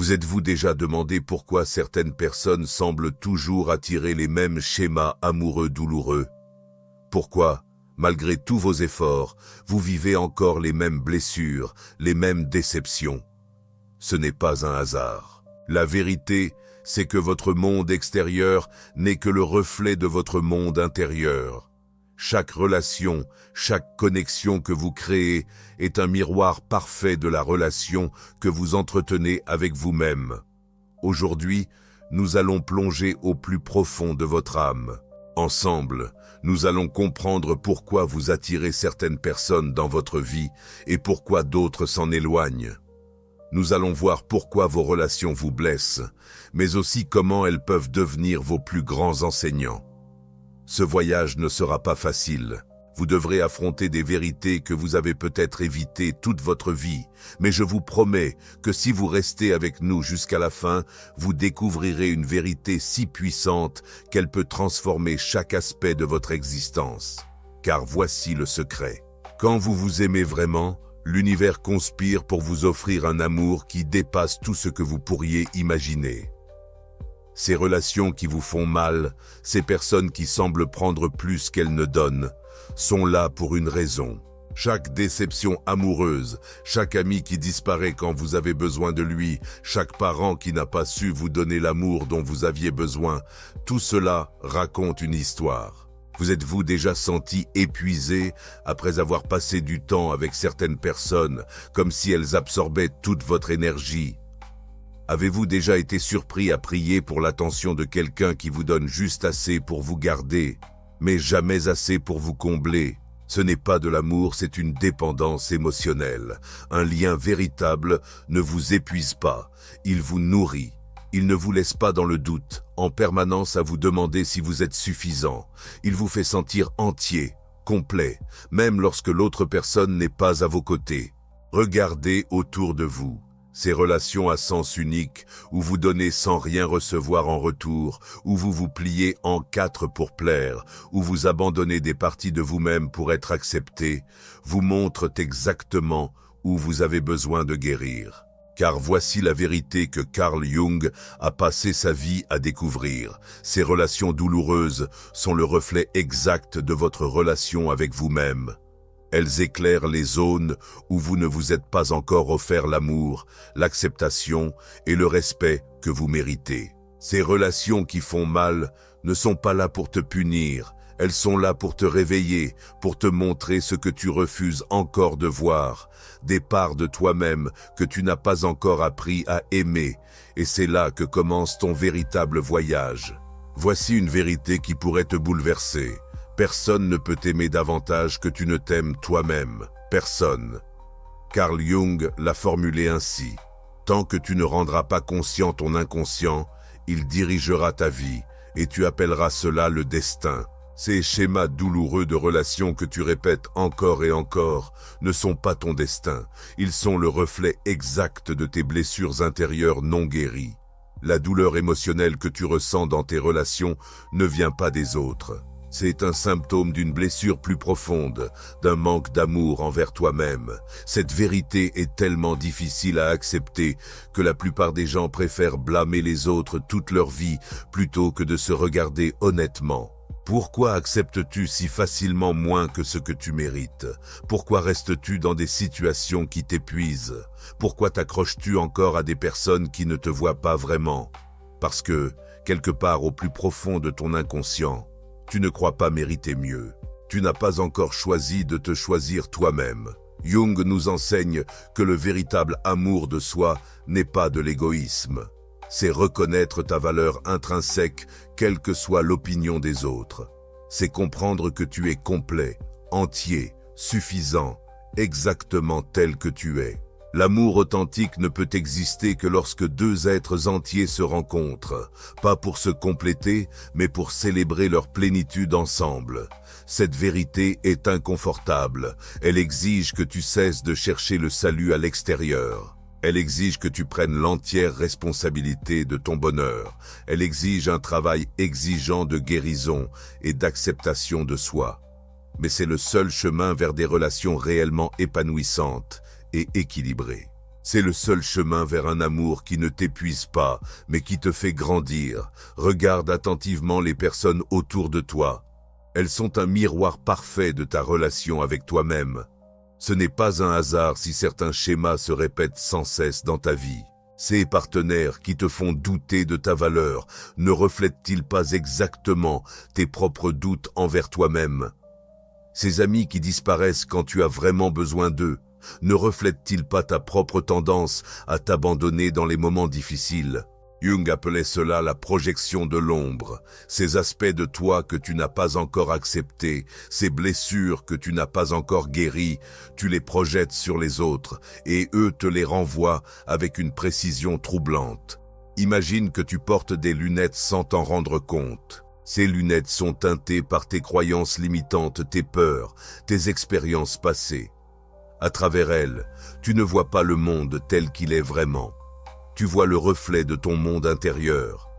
Vous êtes-vous déjà demandé pourquoi certaines personnes semblent toujours attirer les mêmes schémas amoureux douloureux? Pourquoi, malgré tous vos efforts, vous vivez encore les mêmes blessures, les mêmes déceptions? Ce n'est pas un hasard. La vérité, c'est que votre monde extérieur n'est que le reflet de votre monde intérieur. Chaque relation, chaque connexion que vous créez est un miroir parfait de la relation que vous entretenez avec vous-même. Aujourd'hui, nous allons plonger au plus profond de votre âme. Ensemble, nous allons comprendre pourquoi vous attirez certaines personnes dans votre vie et pourquoi d'autres s'en éloignent. Nous allons voir pourquoi vos relations vous blessent, mais aussi comment elles peuvent devenir vos plus grands enseignants. Ce voyage ne sera pas facile. Vous devrez affronter des vérités que vous avez peut-être évitées toute votre vie, mais je vous promets que si vous restez avec nous jusqu'à la fin, vous découvrirez une vérité si puissante qu'elle peut transformer chaque aspect de votre existence. Car voici le secret. Quand vous vous aimez vraiment, l'univers conspire pour vous offrir un amour qui dépasse tout ce que vous pourriez imaginer. Ces relations qui vous font mal, ces personnes qui semblent prendre plus qu'elles ne donnent, sont là pour une raison. Chaque déception amoureuse, chaque ami qui disparaît quand vous avez besoin de lui, chaque parent qui n'a pas su vous donner l'amour dont vous aviez besoin, tout cela raconte une histoire. Vous êtes-vous déjà senti épuisé après avoir passé du temps avec certaines personnes, comme si elles absorbaient toute votre énergie? Avez-vous déjà été surpris à prier pour l'attention de quelqu'un qui vous donne juste assez pour vous garder, mais jamais assez pour vous combler? Ce n'est pas de l'amour, c'est une dépendance émotionnelle. Un lien véritable ne vous épuise pas, il vous nourrit. Il ne vous laisse pas dans le doute, en permanence à vous demander si vous êtes suffisant. Il vous fait sentir entier, complet, même lorsque l'autre personne n'est pas à vos côtés. Regardez autour de vous. Ces relations à sens unique, où vous donnez sans rien recevoir en retour, où vous vous pliez en quatre pour plaire, où vous abandonnez des parties de vous-même pour être accepté, vous montrent exactement où vous avez besoin de guérir. Car voici la vérité que Carl Jung a passé sa vie à découvrir. Ces relations douloureuses sont le reflet exact de votre relation avec vous-même. Elles éclairent les zones où vous ne vous êtes pas encore offert l'amour, l'acceptation et le respect que vous méritez. Ces relations qui font mal ne sont pas là pour te punir, elles sont là pour te réveiller, pour te montrer ce que tu refuses encore de voir, des parts de toi-même que tu n'as pas encore appris à aimer, et c'est là que commence ton véritable voyage. Voici une vérité qui pourrait te bouleverser. Personne ne peut t'aimer davantage que tu ne t'aimes toi-même. Personne. Carl Jung l'a formulé ainsi. Tant que tu ne rendras pas conscient ton inconscient, il dirigera ta vie, et tu appelleras cela le destin. Ces schémas douloureux de relations que tu répètes encore et encore ne sont pas ton destin. Ils sont le reflet exact de tes blessures intérieures non guéries. La douleur émotionnelle que tu ressens dans tes relations ne vient pas des autres. C'est un symptôme d'une blessure plus profonde, d'un manque d'amour envers toi-même. Cette vérité est tellement difficile à accepter que la plupart des gens préfèrent blâmer les autres toute leur vie plutôt que de se regarder honnêtement. Pourquoi acceptes-tu si facilement moins que ce que tu mérites? Pourquoi restes-tu dans des situations qui t'épuisent? Pourquoi t'accroches-tu encore à des personnes qui ne te voient pas vraiment? Parce que, quelque part au plus profond de ton inconscient, tu ne crois pas mériter mieux. Tu n'as pas encore choisi de te choisir toi-même. Jung nous enseigne que le véritable amour de soi n'est pas de l'égoïsme. C'est reconnaître ta valeur intrinsèque, quelle que soit l'opinion des autres. C'est comprendre que tu es complet, entier, suffisant, exactement tel que tu es. L'amour authentique ne peut exister que lorsque deux êtres entiers se rencontrent, pas pour se compléter, mais pour célébrer leur plénitude ensemble. Cette vérité est inconfortable. Elle exige que tu cesses de chercher le salut à l'extérieur. Elle exige que tu prennes l'entière responsabilité de ton bonheur. Elle exige un travail exigeant de guérison et d'acceptation de soi. Mais c'est le seul chemin vers des relations réellement épanouissantes et équilibrées. C'est le seul chemin vers un amour qui ne t'épuise pas, mais qui te fait grandir. Regarde attentivement les personnes autour de toi. Elles sont un miroir parfait de ta relation avec toi-même. Ce n'est pas un hasard si certains schémas se répètent sans cesse dans ta vie. Ces partenaires qui te font douter de ta valeur ne reflètent-ils pas exactement tes propres doutes envers toi-même? Ces amis qui disparaissent quand tu as vraiment besoin d'eux ne reflètent-ils pas ta propre tendance à t'abandonner dans les moments difficiles? Jung appelait cela la projection de l'ombre, ces aspects de toi que tu n'as pas encore acceptés, ces blessures que tu n'as pas encore guéries, tu les projettes sur les autres et eux te les renvoient avec une précision troublante. Imagine que tu portes des lunettes sans t'en rendre compte. Ces lunettes sont teintées par tes croyances limitantes, tes peurs, tes expériences passées. À travers elles, tu ne vois pas le monde tel qu'il est vraiment. Tu vois le reflet de ton monde intérieur.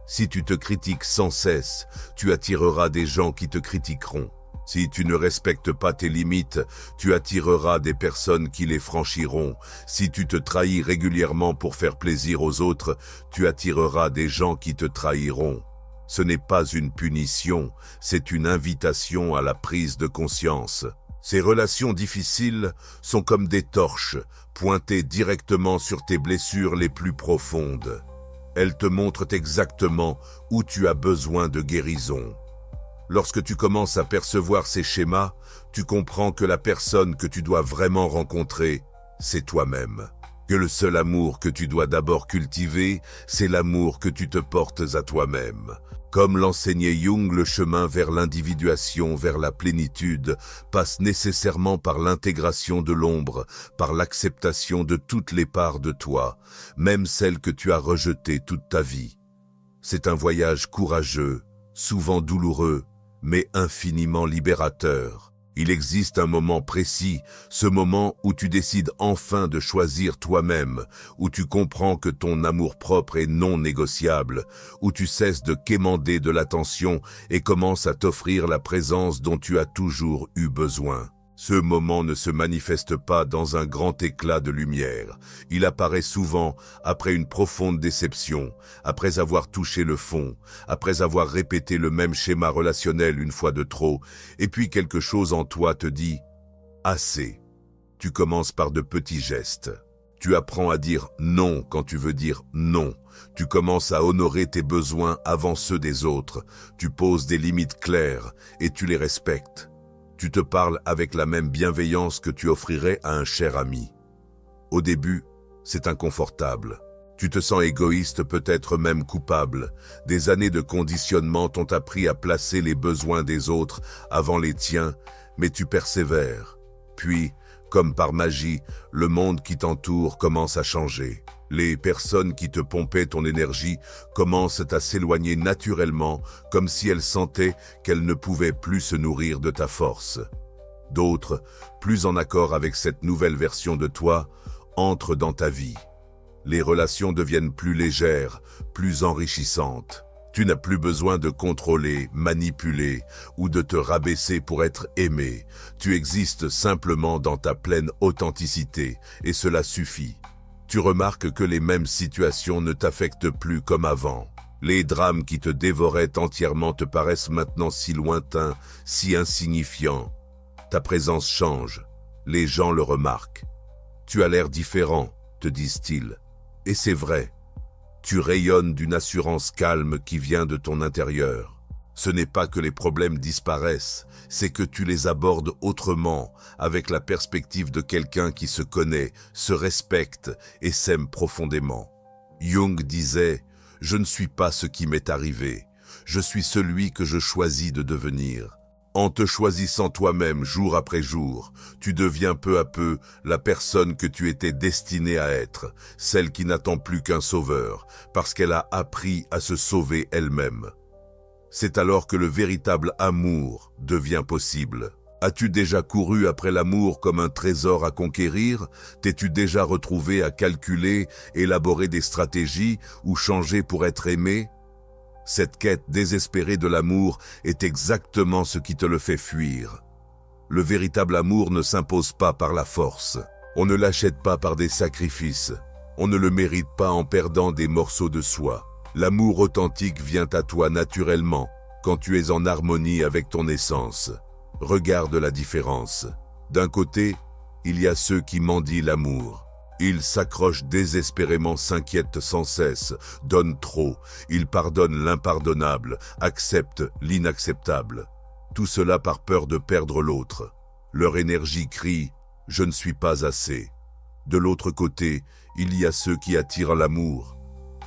Si tu te critiques sans cesse, tu attireras des gens qui te critiqueront. Si tu ne respectes pas tes limites, tu attireras des personnes qui les franchiront. Si tu te trahis régulièrement pour faire plaisir aux autres, tu attireras des gens qui te trahiront. Ce n'est pas une punition, c'est une invitation à la prise de conscience. Ces relations difficiles sont comme des torches pointées directement sur tes blessures les plus profondes. Elles te montrent exactement où tu as besoin de guérison. Lorsque tu commences à percevoir ces schémas, tu comprends que la personne que tu dois vraiment rencontrer, c'est toi-même. Que le seul amour que tu dois d'abord cultiver, c'est l'amour que tu te portes à toi-même. Comme l'enseignait Jung, le chemin vers l'individuation, vers la plénitude, passe nécessairement par l'intégration de l'ombre, par l'acceptation de toutes les parts de toi, même celles que tu as rejetées toute ta vie. C'est un voyage courageux, souvent douloureux, mais infiniment libérateur. Il existe un moment précis, ce moment où tu décides enfin de choisir toi-même, où tu comprends que ton amour-propre est non négociable, où tu cesses de quémander de l'attention et commences à t'offrir la présence dont tu as toujours eu besoin. Ce moment ne se manifeste pas dans un grand éclat de lumière. Il apparaît souvent après une profonde déception, après avoir touché le fond, après avoir répété le même schéma relationnel une fois de trop, et puis quelque chose en toi te dit « assez ». Tu commences par de petits gestes. Tu apprends à dire non quand tu veux dire non. Tu commences à honorer tes besoins avant ceux des autres. Tu poses des limites claires et tu les respectes. Tu te parles avec la même bienveillance que tu offrirais à un cher ami. Au début, c'est inconfortable. Tu te sens égoïste, peut-être même coupable. Des années de conditionnement t'ont appris à placer les besoins des autres avant les tiens, mais tu persévères. Puis, comme par magie, le monde qui t'entoure commence à changer. Les personnes qui te pompaient ton énergie commencent à s'éloigner naturellement, comme si elles sentaient qu'elles ne pouvaient plus se nourrir de ta force. D'autres, plus en accord avec cette nouvelle version de toi, entrent dans ta vie. Les relations deviennent plus légères, plus enrichissantes. Tu n'as plus besoin de contrôler, manipuler ou de te rabaisser pour être aimé. Tu existes simplement dans ta pleine authenticité et cela suffit. Tu remarques que les mêmes situations ne t'affectent plus comme avant. Les drames qui te dévoraient entièrement te paraissent maintenant si lointains, si insignifiants. Ta présence change. Les gens le remarquent. Tu as l'air différent, te disent-ils. Et c'est vrai. Tu rayonnes d'une assurance calme qui vient de ton intérieur. Ce n'est pas que les problèmes disparaissent, c'est que tu les abordes autrement, avec la perspective de quelqu'un qui se connaît, se respecte et s'aime profondément. Jung disait « Je ne suis pas ce qui m'est arrivé, je suis celui que je choisis de devenir ». En te choisissant toi-même jour après jour, tu deviens peu à peu la personne que tu étais destinée à être, celle qui n'attend plus qu'un sauveur, parce qu'elle a appris à se sauver elle-même. C'est alors que le véritable amour devient possible. As-tu déjà couru après l'amour comme un trésor à conquérir? T'es-tu déjà retrouvé à calculer, élaborer des stratégies ou changer pour être aimé? Cette quête désespérée de l'amour est exactement ce qui te le fait fuir. Le véritable amour ne s'impose pas par la force. On ne l'achète pas par des sacrifices. On ne le mérite pas en perdant des morceaux de soi. L'amour authentique vient à toi naturellement, quand tu es en harmonie avec ton essence. Regarde la différence. D'un côté, il y a ceux qui mendient l'amour. Ils s'accrochent désespérément, s'inquiètent sans cesse, donnent trop, ils pardonnent l'impardonnable, acceptent l'inacceptable. Tout cela par peur de perdre l'autre. Leur énergie crie « Je ne suis pas assez ». De l'autre côté, il y a ceux qui attirent l'amour.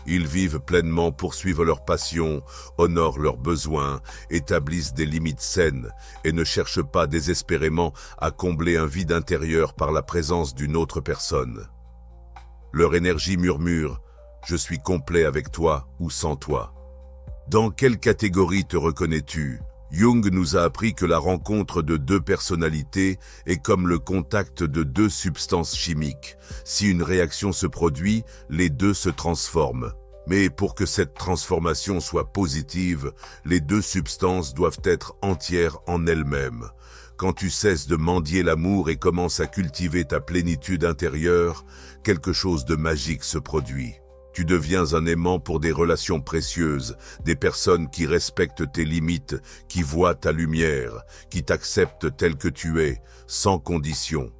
Ils vivent pleinement, poursuivent leur passion, honorent leurs besoins, établissent des limites saines et ne cherchent pas désespérément à combler un vide intérieur par la présence d'une autre personne. Leur énergie murmure « Je suis complet avec toi ou sans toi ». Dans quelle catégorie te reconnais-tu ? Jung nous a appris que la rencontre de deux personnalités est comme le contact de deux substances chimiques. Si une réaction se produit, les deux se transforment. Mais pour que cette transformation soit positive, les deux substances doivent être entières en elles-mêmes. Quand tu cesses de mendier l'amour et commences à cultiver ta plénitude intérieure, quelque chose de magique se produit. Tu deviens un aimant pour des relations précieuses, des personnes qui respectent tes limites, qui voient ta lumière, qui t'acceptent tel que tu es, sans condition.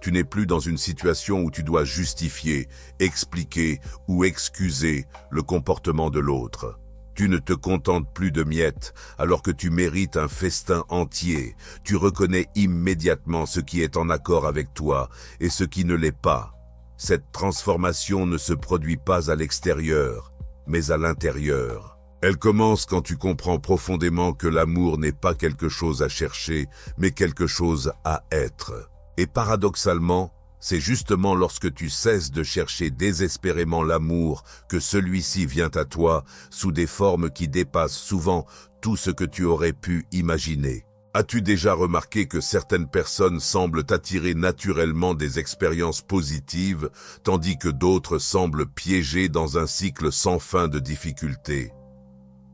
Tu n'es plus dans une situation où tu dois justifier, expliquer ou excuser le comportement de l'autre. Tu ne te contentes plus de miettes, alors que tu mérites un festin entier. Tu reconnais immédiatement ce qui est en accord avec toi et ce qui ne l'est pas. Cette transformation ne se produit pas à l'extérieur, mais à l'intérieur. Elle commence quand tu comprends profondément que l'amour n'est pas quelque chose à chercher, mais quelque chose à être. Et paradoxalement, c'est justement lorsque tu cesses de chercher désespérément l'amour que celui-ci vient à toi sous des formes qui dépassent souvent tout ce que tu aurais pu imaginer. As-tu déjà remarqué que certaines personnes semblent attirer naturellement des expériences positives, tandis que d'autres semblent piégées dans un cycle sans fin de difficultés?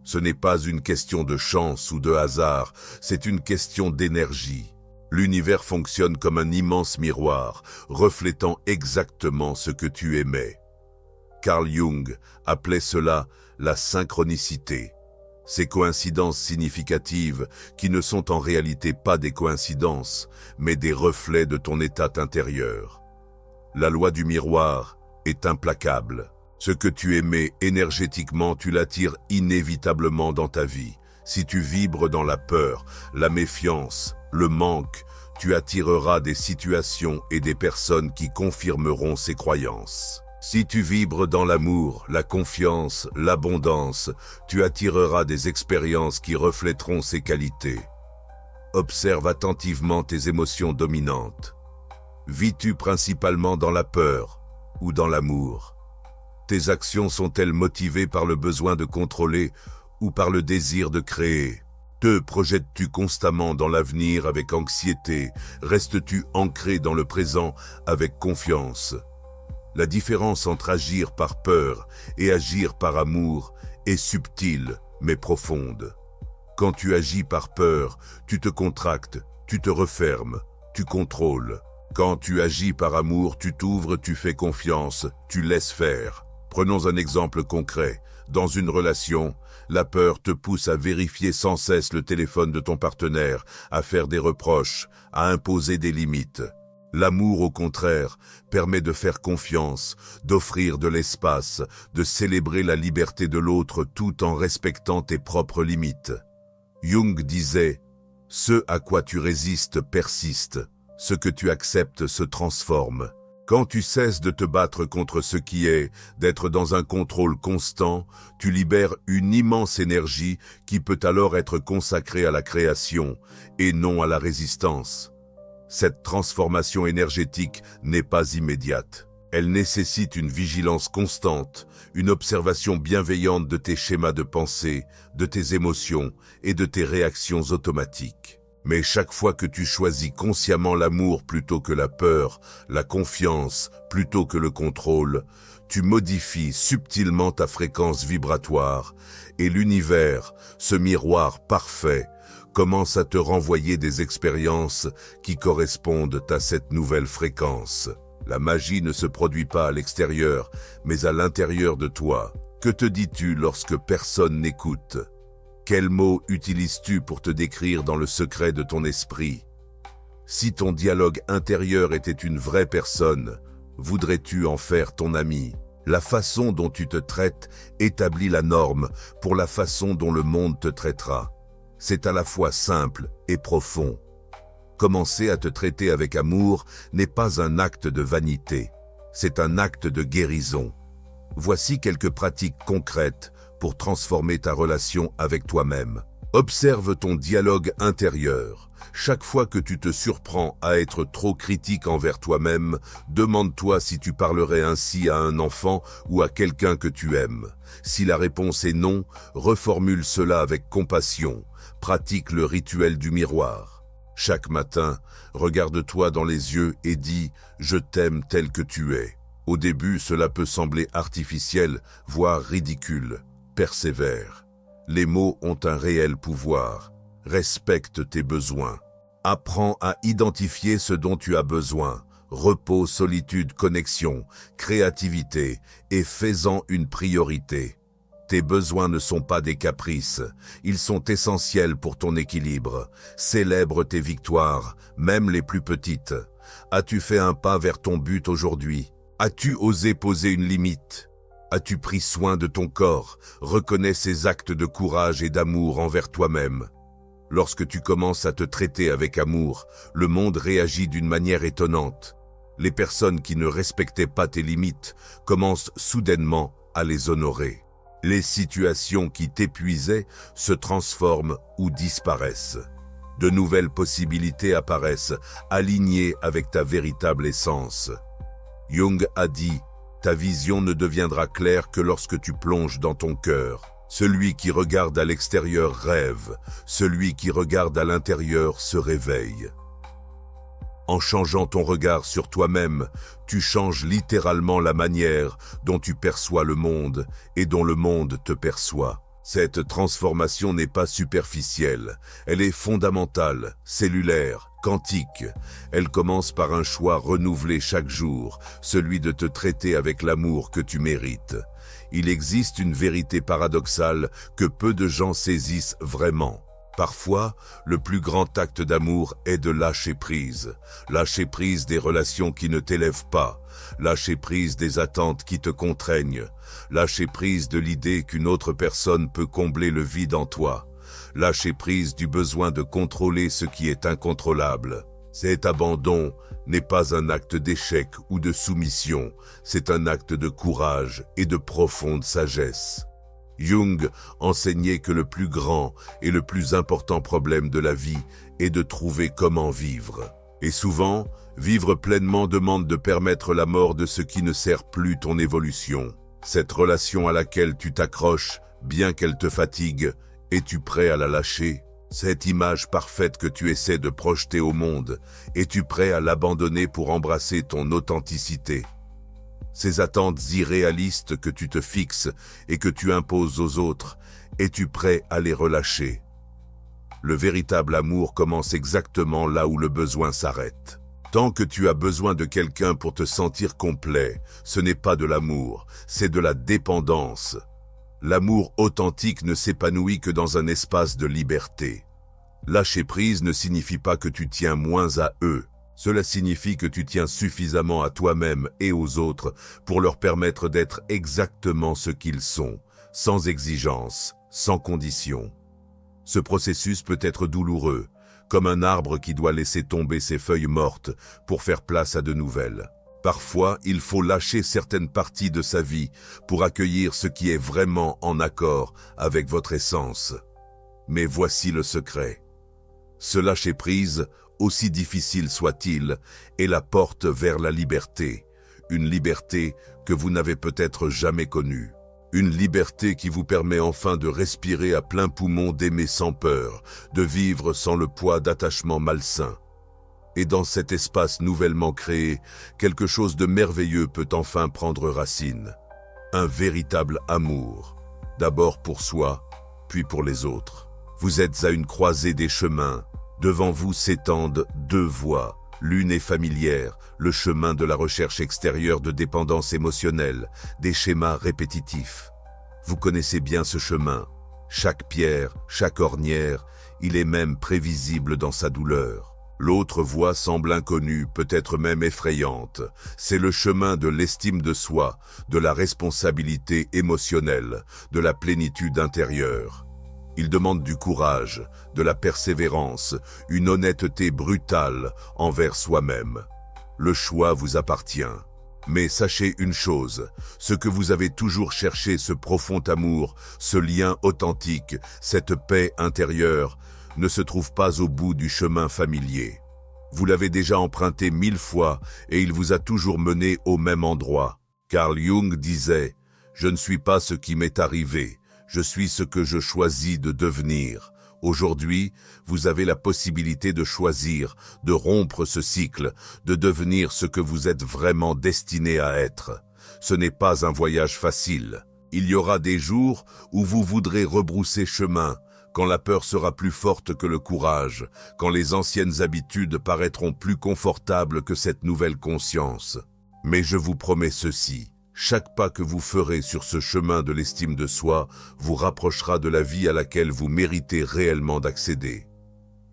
Ce n'est pas une question de chance ou de hasard, c'est une question d'énergie. L'univers fonctionne comme un immense miroir, reflétant exactement ce que tu aimais. Carl Jung appelait cela la synchronicité. Ces coïncidences significatives qui ne sont en réalité pas des coïncidences, mais des reflets de ton état intérieur. La loi du miroir est implacable. Ce que tu aimais énergétiquement, tu l'attires inévitablement dans ta vie. Si tu vibres dans la peur, la méfiance, le manque, tu attireras des situations et des personnes qui confirmeront ces croyances. Si tu vibres dans l'amour, la confiance, l'abondance, tu attireras des expériences qui reflèteront ces qualités. Observe attentivement tes émotions dominantes. Vis-tu principalement dans la peur ou dans l'amour? Tes actions sont-elles motivées par le besoin de contrôler ou par le désir de créer? Te projettes-tu constamment dans l'avenir avec anxiété? Restes-tu ancré dans le présent avec confiance? La différence entre agir par peur et agir par amour est subtile mais profonde. Quand tu agis par peur, tu te contractes, tu te refermes, tu contrôles. Quand tu agis par amour, tu t'ouvres, tu fais confiance, tu laisses faire. Prenons un exemple concret. Dans une relation, la peur te pousse à vérifier sans cesse le téléphone de ton partenaire, à faire des reproches, à imposer des limites. L'amour, au contraire, permet de faire confiance, d'offrir de l'espace, de célébrer la liberté de l'autre tout en respectant tes propres limites. Jung disait « Ce à quoi tu résistes persiste, ce que tu acceptes se transforme ». Quand tu cesses de te battre contre ce qui est, d'être dans un contrôle constant, tu libères une immense énergie qui peut alors être consacrée à la création et non à la résistance. Cette transformation énergétique n'est pas immédiate. Elle nécessite une vigilance constante, une observation bienveillante de tes schémas de pensée, de tes émotions et de tes réactions automatiques. Mais chaque fois que tu choisis consciemment l'amour plutôt que la peur, la confiance plutôt que le contrôle, tu modifies subtilement ta fréquence vibratoire et l'univers, ce miroir parfait, commence à te renvoyer des expériences qui correspondent à cette nouvelle fréquence. La magie ne se produit pas à l'extérieur, mais à l'intérieur de toi. Que te dis-tu lorsque personne n'écoute? Quels mots utilises-tu pour te décrire dans le secret de ton esprit? Si ton dialogue intérieur était une vraie personne, voudrais-tu en faire ton ami? La façon dont tu te traites établit la norme pour la façon dont le monde te traitera. C'est à la fois simple et profond. Commencer à te traiter avec amour n'est pas un acte de vanité, c'est un acte de guérison. Voici quelques pratiques concrètes pour transformer ta relation avec toi-même. Observe ton dialogue intérieur. Chaque fois que tu te surprends à être trop critique envers toi-même, demande-toi si tu parlerais ainsi à un enfant ou à quelqu'un que tu aimes. Si la réponse est non, reformule cela avec compassion. Pratique le rituel du miroir. Chaque matin, regarde-toi dans les yeux et dis « Je t'aime tel que tu es ». Au début, cela peut sembler artificiel, voire ridicule. Persévère. Les mots ont un réel pouvoir. Respecte tes besoins. Apprends à identifier ce dont tu as besoin. Repos, solitude, connexion, créativité, et fais-en une priorité. Tes besoins ne sont pas des caprices, ils sont essentiels pour ton équilibre. Célèbre tes victoires, même les plus petites. As-tu fait un pas vers ton but aujourd'hui? As-tu osé poser une limite? As-tu pris soin de ton corps? Reconnais ces actes de courage et d'amour envers toi-même. Lorsque tu commences à te traiter avec amour, le monde réagit d'une manière étonnante. Les personnes qui ne respectaient pas tes limites commencent soudainement à les honorer. Les situations qui t'épuisaient se transforment ou disparaissent. De nouvelles possibilités apparaissent, alignées avec ta véritable essence. Jung a dit « Ta vision ne deviendra claire que lorsque tu plonges dans ton cœur. Celui qui regarde à l'extérieur rêve, celui qui regarde à l'intérieur se réveille. » En changeant ton regard sur toi-même, tu changes littéralement la manière dont tu perçois le monde et dont le monde te perçoit. Cette transformation n'est pas superficielle, elle est fondamentale, cellulaire, quantique. Elle commence par un choix renouvelé chaque jour, celui de te traiter avec l'amour que tu mérites. Il existe une vérité paradoxale que peu de gens saisissent vraiment. Parfois, le plus grand acte d'amour est de lâcher prise. Lâcher prise des relations qui ne t'élèvent pas. Lâcher prise des attentes qui te contraignent. Lâcher prise de l'idée qu'une autre personne peut combler le vide en toi. Lâcher prise du besoin de contrôler ce qui est incontrôlable. Cet abandon n'est pas un acte d'échec ou de soumission, c'est un acte de courage et de profonde sagesse. Jung enseignait que le plus grand et le plus important problème de la vie est de trouver comment vivre. Et souvent, vivre pleinement demande de permettre la mort de ce qui ne sert plus ton évolution. Cette relation à laquelle tu t'accroches, bien qu'elle te fatigue, es-tu prêt à la lâcher? Cette image parfaite que tu essaies de projeter au monde, es-tu prêt à l'abandonner pour embrasser ton authenticité? Ces attentes irréalistes que tu te fixes et que tu imposes aux autres, es-tu prêt à les relâcher? Le véritable amour commence exactement là où le besoin s'arrête. Tant que tu as besoin de quelqu'un pour te sentir complet, ce n'est pas de l'amour, c'est de la dépendance. L'amour authentique ne s'épanouit que dans un espace de liberté. Lâcher prise ne signifie pas que tu tiens moins à eux. Cela signifie que tu tiens suffisamment à toi-même et aux autres pour leur permettre d'être exactement ce qu'ils sont, sans exigence, sans condition. Ce processus peut être douloureux, comme un arbre qui doit laisser tomber ses feuilles mortes pour faire place à de nouvelles. Parfois, il faut lâcher certaines parties de sa vie pour accueillir ce qui est vraiment en accord avec votre essence. Mais voici le secret. Ce lâcher-prise, aussi difficile soit-il, est la porte vers la liberté. Une liberté que vous n'avez peut-être jamais connue. Une liberté qui vous permet enfin de respirer à plein poumon, d'aimer sans peur, de vivre sans le poids d'attachements malsains. Et dans cet espace nouvellement créé, quelque chose de merveilleux peut enfin prendre racine. Un véritable amour, d'abord pour soi, puis pour les autres. Vous êtes à une croisée des chemins. Devant vous s'étendent deux voies, L'une est familière, le chemin de la recherche extérieure de dépendance émotionnelle, des schémas répétitifs. Vous connaissez bien ce chemin. Chaque pierre, chaque ornière, il est même prévisible dans sa douleur. L'autre voie semble inconnue, peut-être même effrayante. C'est le chemin de l'estime de soi, de la responsabilité émotionnelle, de la plénitude intérieure. Il demande du courage, de la persévérance, une honnêteté brutale envers soi-même. Le choix vous appartient. Mais sachez une chose, ce que vous avez toujours cherché, ce profond amour, ce lien authentique, cette paix intérieure, ne se trouve pas au bout du chemin familier. Vous l'avez déjà emprunté 1000 fois et il vous a toujours mené au même endroit. Carl Jung disait « Je ne suis pas ce qui m'est arrivé, je suis ce que je choisis de devenir ». Aujourd'hui, vous avez la possibilité de choisir, de rompre ce cycle, de devenir ce que vous êtes vraiment destiné à être. Ce n'est pas un voyage facile. Il y aura des jours où vous voudrez rebrousser chemin, quand la peur sera plus forte que le courage, quand les anciennes habitudes paraîtront plus confortables que cette nouvelle conscience. Mais je vous promets ceci. Chaque pas que vous ferez sur ce chemin de l'estime de soi vous rapprochera de la vie à laquelle vous méritez réellement d'accéder.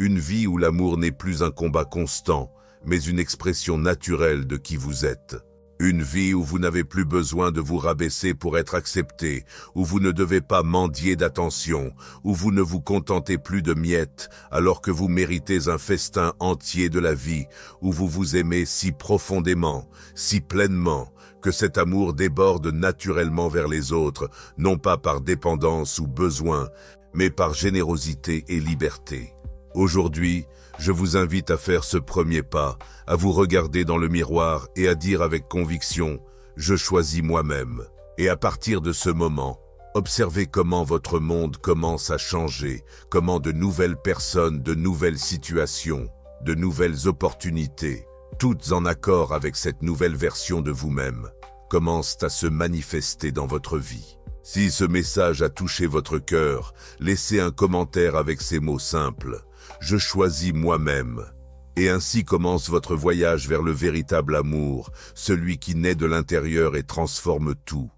Une vie où l'amour n'est plus un combat constant, mais une expression naturelle de qui vous êtes. Une vie où vous n'avez plus besoin de vous rabaisser pour être accepté, où vous ne devez pas mendier d'attention, où vous ne vous contentez plus de miettes alors que vous méritez un festin entier de la vie, où vous vous aimez si profondément, si pleinement, que cet amour déborde naturellement vers les autres, non pas par dépendance ou besoin, mais par générosité et liberté. Aujourd'hui, je vous invite à faire ce premier pas, à vous regarder dans le miroir et à dire avec conviction « Je choisis moi-même ». Et à partir de ce moment, observez comment votre monde commence à changer, comment de nouvelles personnes, de nouvelles situations, de nouvelles opportunités, toutes en accord avec cette nouvelle version de vous-même, commencent à se manifester dans votre vie. Si ce message a touché votre cœur, laissez un commentaire avec ces mots simples. Je choisis moi-même. Et ainsi commence votre voyage vers le véritable amour, celui qui naît de l'intérieur et transforme tout.